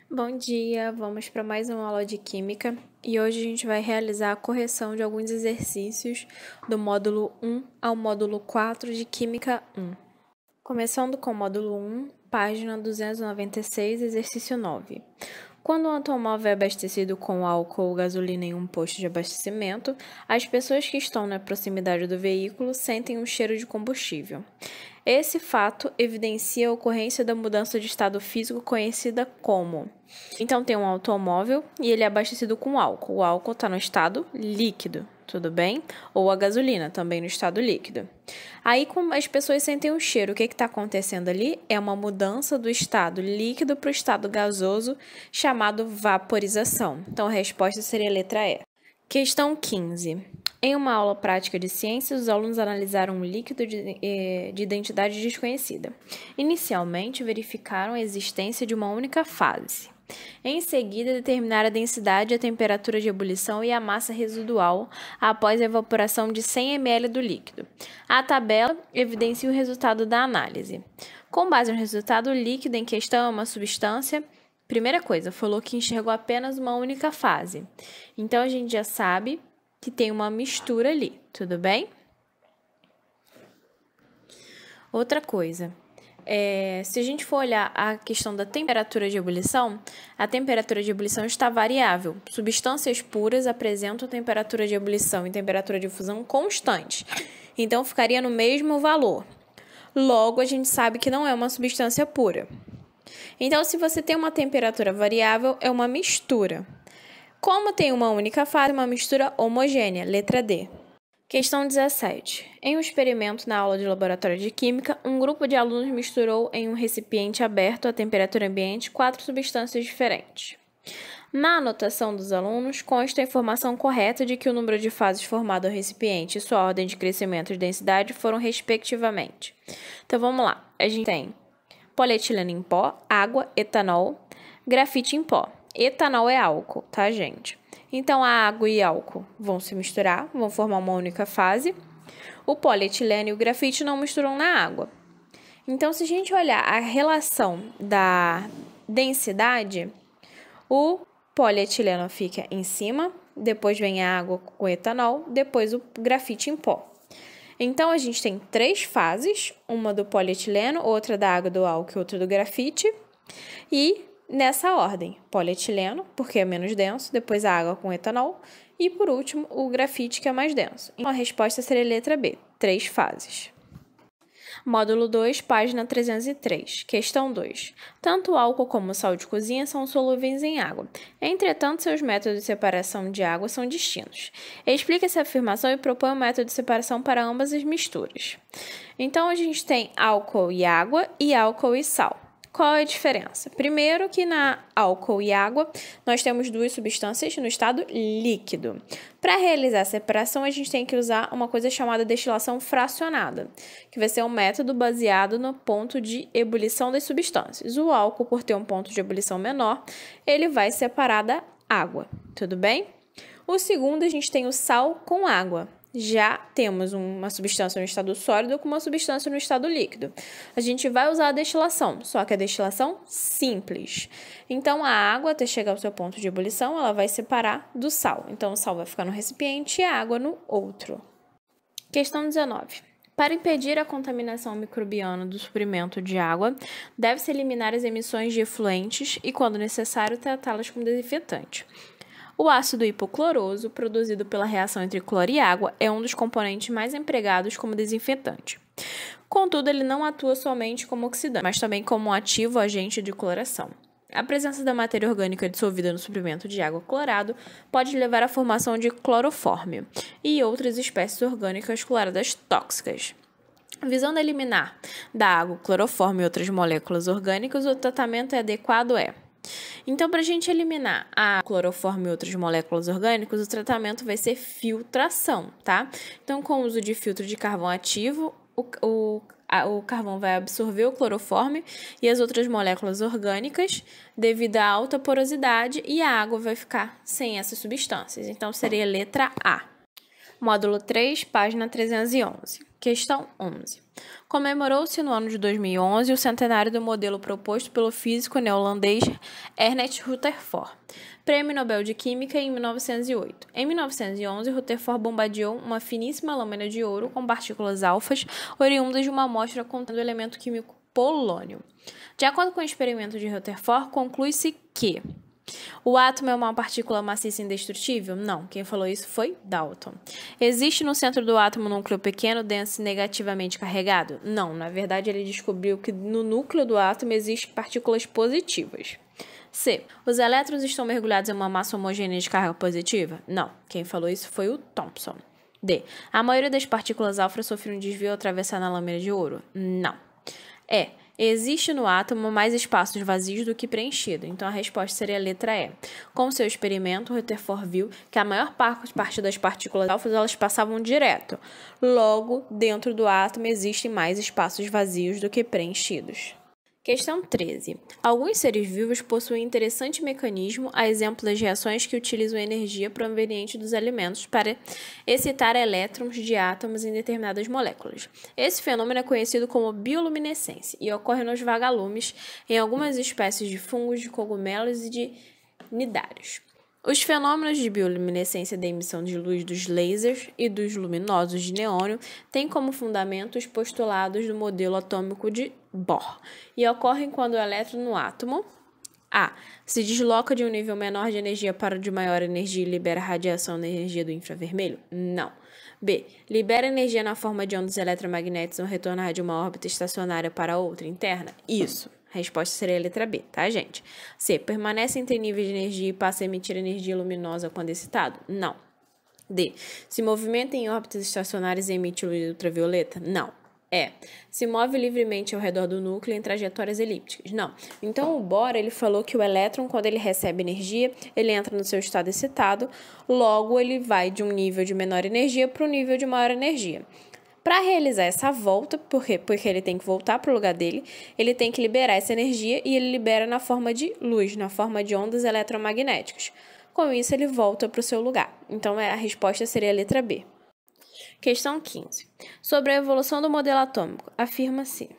Bom dia, vamos para mais uma aula de Química e hoje a gente vai realizar a correção de alguns exercícios do módulo 1 ao módulo 4 de Química 1. Começando com o módulo 1, página 296, exercício 9. Quando um automóvel é abastecido com álcool ou gasolina em um posto de abastecimento, as pessoas que estão na proximidade do veículo sentem um cheiro de combustível. Esse fato evidencia a ocorrência da mudança de estado físico conhecida como. Então, tem um automóvel e ele é abastecido com álcool. O álcool está no estado líquido, tudo bem? Ou a gasolina, também no estado líquido. Aí, como as pessoas sentem um cheiro, o que está acontecendo ali? É uma mudança do estado líquido para o estado gasoso, chamado vaporização. Então, a resposta seria a letra E. Questão 15. Em uma aula prática de ciências, os alunos analisaram um líquido de identidade desconhecida. Inicialmente, verificaram a existência de uma única fase. Em seguida, determinaram a densidade, a temperatura de ebulição e a massa residual após a evaporação de 100 ml do líquido. A tabela evidencia o resultado da análise. Com base no resultado, o líquido em questão é uma substância. Primeira coisa, falou que enxergou apenas uma única fase. Então, a gente já sabe que tem uma mistura ali, tudo bem? Outra coisa, se a gente for olhar a questão da temperatura de ebulição, a temperatura de ebulição está variável. Substâncias puras apresentam temperatura de ebulição e temperatura de fusão constantes. Então, ficaria no mesmo valor. Logo, a gente sabe que não é uma substância pura. Então, se você tem uma temperatura variável, é uma mistura. Como tem uma única fase, uma mistura homogênea, letra D. Questão 17. Em um experimento na aula de laboratório de química, um grupo de alunos misturou em um recipiente aberto a temperatura ambiente 4 substâncias diferentes. Na anotação dos alunos, consta a informação correta de que o número de fases formado ao recipiente e sua ordem de crescimento e densidade foram respectivamente. Então, vamos lá. A gente tem polietileno em pó, água, etanol, grafite em pó. Etanol é álcool, tá, gente? Então, a água e álcool vão se misturar, vão formar uma única fase. O polietileno e o grafite não misturam na água. Então, se a gente olhar a relação da densidade, o polietileno fica em cima, depois vem a água com o etanol, depois o grafite em pó. Então, a gente tem 3 fases, uma do polietileno, outra da água do álcool e outra do grafite. E nessa ordem, polietileno, porque é menos denso, depois a água com etanol e, por último, o grafite, que é mais denso. Então, a resposta seria a letra B, 3 fases. Módulo 2, página 303. Questão 2. Tanto o álcool como o sal de cozinha são solúveis em água. Entretanto, seus métodos de separação de água são distintos. Explique essa afirmação e propõe um método de separação para ambas as misturas. Então, a gente tem álcool e água e álcool e sal. Qual é a diferença? Primeiro que na álcool e água, nós temos 2 substâncias no estado líquido. Para realizar a separação, a gente tem que usar uma coisa chamada destilação fracionada, que vai ser um método baseado no ponto de ebulição das substâncias. O álcool, por ter um ponto de ebulição menor, ele vai separar da água, tudo bem? O segundo, a gente tem o sal com água. Já temos uma substância no estado sólido com uma substância no estado líquido. A gente vai usar a destilação, só que a destilação simples. Então, a água, até chegar ao seu ponto de ebulição, ela vai separar do sal. Então, o sal vai ficar no recipiente e a água no outro. Questão 19. Para impedir a contaminação microbiana do suprimento de água, deve-se eliminar as emissões de efluentes e, quando necessário, tratá-las como desinfetante. O ácido hipocloroso, produzido pela reação entre cloro e água, é um dos componentes mais empregados como desinfetante. Contudo, ele não atua somente como oxidante, mas também como um ativo agente de cloração. A presença da matéria orgânica dissolvida no suprimento de água clorado pode levar à formação de clorofórmio e outras espécies orgânicas cloradas tóxicas. Visando eliminar da água o clorofórmio e outras moléculas orgânicas, o tratamento adequado é: então, para a gente eliminar a clorofórmio e outras moléculas orgânicas, o tratamento vai ser filtração, tá? Então, com o uso de filtro de carvão ativo, o carvão vai absorver o clorofórmio e as outras moléculas orgânicas devido à alta porosidade e a água vai ficar sem essas substâncias. Então, seria a letra A. Módulo 3, página 311. Questão 11. Comemorou-se no ano de 2011 o centenário do modelo proposto pelo físico neerlandês Ernest Rutherford, Prêmio Nobel de Química em 1908. Em 1911, Rutherford bombardeou uma finíssima lâmina de ouro com partículas alfas oriundas de uma amostra contendo o elemento químico polônio. De acordo com o experimento de Rutherford, conclui-se que o átomo é uma partícula maciça indestrutível? Não. Quem falou isso foi Dalton. Existe no centro do átomo um núcleo pequeno, denso e negativamente carregado? Não. Na verdade, ele descobriu que no núcleo do átomo existem partículas positivas. C. Os elétrons estão mergulhados em uma massa homogênea de carga positiva? Não. Quem falou isso foi o Thomson. D. A maioria das partículas alfa sofreu um desvio ao atravessar na lâmina de ouro? Não. E. Existe no átomo mais espaços vazios do que preenchidos, então a resposta seria a letra E. Com seu experimento, Rutherford viu que a maior parte das partículas alfas elas passavam direto. Logo, dentro do átomo existem mais espaços vazios do que preenchidos. Questão 13. Alguns seres vivos possuem interessante mecanismo, a exemplo das reações que utilizam energia proveniente dos alimentos para excitar elétrons de átomos em determinadas moléculas. Esse fenômeno é conhecido como bioluminescência e ocorre nos vagalumes, em algumas espécies de fungos, de cogumelos e de nidários. Os fenômenos de bioluminescência da emissão de luz dos lasers e dos luminosos de neônio têm como fundamento os postulados do modelo atômico de Bohr e ocorrem quando o elétron no átomo A. Se desloca de um nível menor de energia para o de maior energia e libera radiação da energia do infravermelho? Não. B. Libera energia na forma de ondas eletromagnéticas ao retornar de uma órbita estacionária para outra interna? Isso. A resposta seria a letra B, tá, gente? C. Permanece entre níveis de energia e passa a emitir energia luminosa quando excitado? Não. D. Se movimenta em órbitas estacionárias e emite luz ultravioleta? Não. E. Se move livremente ao redor do núcleo em trajetórias elípticas? Não. Então, o Bohr, ele falou que o elétron, quando ele recebe energia, ele entra no seu estado excitado, logo ele vai de um nível de menor energia para um nível de maior energia. Para realizar essa volta, porque ele tem que voltar para o lugar dele, ele tem que liberar essa energia e ele libera na forma de luz, na forma de ondas eletromagnéticas. Com isso, ele volta para o seu lugar. Então, a resposta seria a letra B. Questão 15. Sobre a evolução do modelo atômico, afirma-se: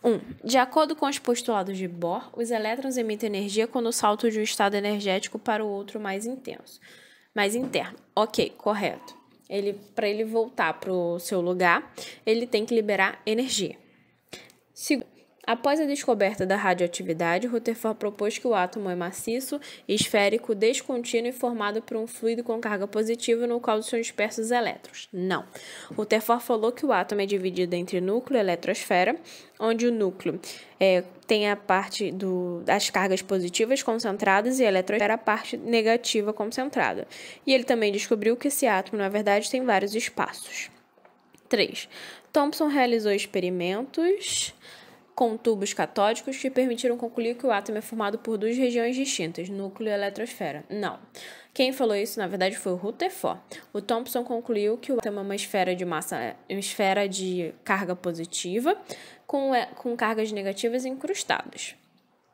1. De acordo com os postulados de Bohr, os elétrons emitem energia quando saltam de um estado energético para o outro mais interno. Ok, correto. Para ele voltar para o seu lugar, ele tem que liberar energia. Segundo, após a descoberta da radioatividade, Rutherford propôs que o átomo é maciço, esférico, descontínuo e formado por um fluido com carga positiva no qual são dispersos elétrons. Não. Rutherford falou que o átomo é dividido entre núcleo e eletrosfera, onde o núcleo tem a parte das cargas positivas concentradas e a eletrosfera a parte negativa concentrada. E ele também descobriu que esse átomo, na verdade, tem vários espaços. 3. Thomson realizou experimentos com tubos catódicos que permitiram concluir que o átomo é formado por duas regiões distintas, núcleo e eletrosfera. Não. Quem falou isso, na verdade, foi o Rutherford. O Thomson concluiu que o átomo é uma esfera de massa, uma esfera de carga positiva, com cargas negativas incrustadas.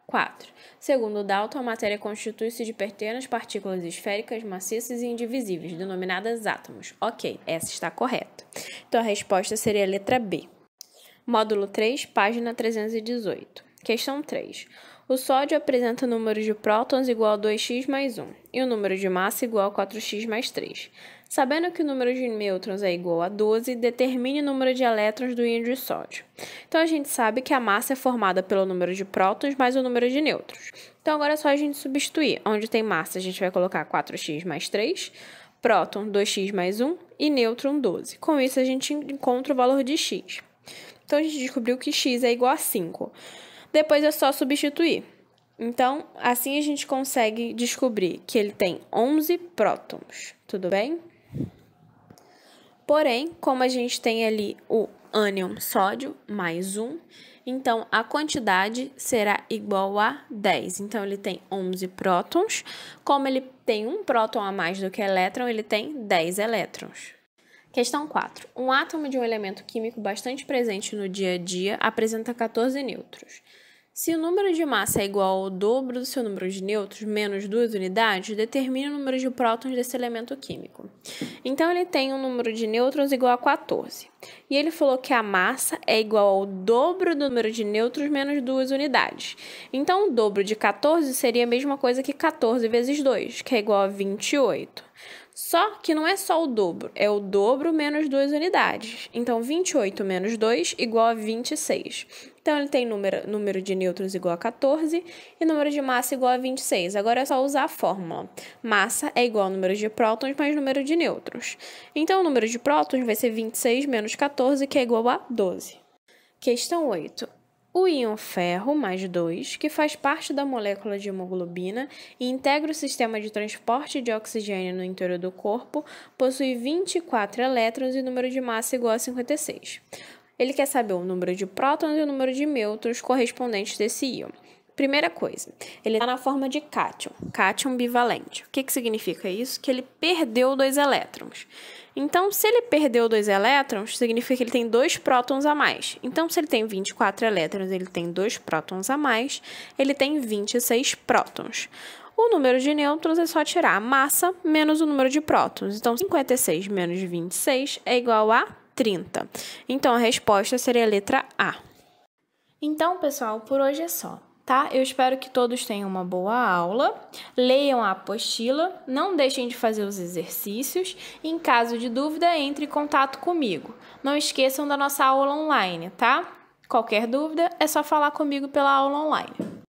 4. Segundo Dalton, a matéria constitui-se de pequenas partículas esféricas, maciças e indivisíveis, denominadas átomos. Ok, essa está correta. Então, a resposta seria a letra B. Módulo 3, página 318. Questão 3. O sódio apresenta o número de prótons igual a 2x mais 1 e o número de massa igual a 4x mais 3. Sabendo que o número de nêutrons é igual a 12, determine o número de elétrons do íon de sódio. Então, a gente sabe que a massa é formada pelo número de prótons mais o número de nêutrons. Então, agora é só a gente substituir. Onde tem massa, a gente vai colocar 4x mais 3, próton 2x mais 1 e nêutron 12. Com isso, a gente encontra o valor de x. Então, a gente descobriu que x é igual a 5. Depois é só substituir. Então, assim a gente consegue descobrir que ele tem 11 prótons. Tudo bem? Porém, como a gente tem ali o ânion sódio mais 1, então a quantidade será igual a 10. Então, ele tem 11 prótons. Como ele tem um próton a mais do que elétron, ele tem 10 elétrons. Questão 4. Um átomo de um elemento químico bastante presente no dia a dia apresenta 14 nêutrons. Se o número de massa é igual ao dobro do seu número de nêutrons menos 2 unidades, determine o número de prótons desse elemento químico. Então, ele tem um número de nêutrons igual a 14. E ele falou que a massa é igual ao dobro do número de nêutrons menos 2 unidades. Então, o dobro de 14 seria a mesma coisa que 14 vezes 2, que é igual a 28. Só que não é só o dobro, é o dobro menos 2 unidades. Então, 28 menos 2 igual a 26. Então, ele tem número de nêutrons igual a 14 e número de massa igual a 26. Agora é só usar a fórmula. Massa é igual ao número de prótons mais número de nêutrons. Então, o número de prótons vai ser 26 menos 14, que é igual a 12. Questão 8. O íon ferro, mais 2, que faz parte da molécula de hemoglobina e integra o sistema de transporte de oxigênio no interior do corpo, possui 24 elétrons e número de massa igual a 56. Ele quer saber o número de prótons e o número de nêutrons correspondentes desse íon. Primeira coisa, ele está na forma de cátion bivalente. O que significa isso? Que ele perdeu 2 elétrons. Então, se ele perdeu 2 elétrons, significa que ele tem 2 prótons a mais. Então, se ele tem 24 elétrons, ele tem 2 prótons a mais, ele tem 26 prótons. O número de nêutrons é só tirar a massa menos o número de prótons. Então, 56 menos 26 é igual a 30. Então, a resposta seria a letra A. Então, pessoal, por hoje é só. Tá? Eu espero que todos tenham uma boa aula, leiam a apostila, não deixem de fazer os exercícios e, em caso de dúvida, entre em contato comigo. Não esqueçam da nossa aula online, tá? Qualquer dúvida é só falar comigo pela aula online.